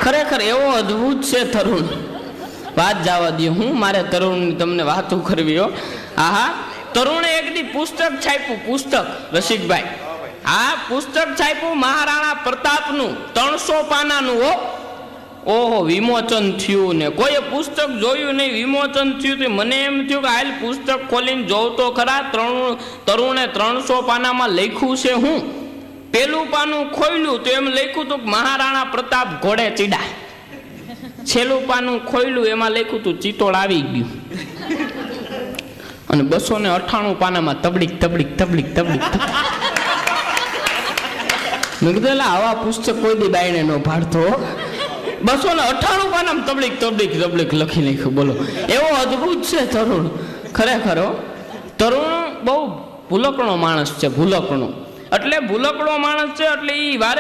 ખરેખર એવો અદ્ભુત છે તરુણ, વાત જવા દે. હું મારે તરુણની તમને વાતો કરવી હો. આહા, તરુણે એક દી પુસ્તક છાપ્યું, પુસ્તક રસિકભાઈ. આ પુસ્તક છાપ્યું મહારાણા પ્રતાપનું, 300 પાનાનું હો. ઓહો, વિમોચન થયું ને કોઈએ પુસ્તક જોયું નહીં, વિમોચન થયું. તો મને એમ થયું કે હાલ પુસ્તક ખોલીને જોઉં તો ખરા. તરુણે 300 પાનામાં લખ્યું છે હું. પેલું પાનું ખોલ્યું તો એમ લખ્યું હતું મહારાણા પ્રતાપ ઘોડે ચીડા. છેલ્લું પાનું ખોલ્યું એમાં લખ્યું હતું ચિત્તોડ આવી ગયું. અને 298 પાનામાં તબડીક તબડીક તબડીક તબડીક. મેં કીધું આવા પુસ્તક કોઈ દી બાઈને નો ભાડતો. 298 પાનામાં તબડીક તબડીક તબડીક લખી નાખ્યું. બોલો, એવો અદ્ભુત છે તરુણ ખરેખર. તરુણ બહુ ભૂલકણો માણસ છે, ભૂલકણો. એટલે ભૂલકડો માણસ છે એટલે એ વારે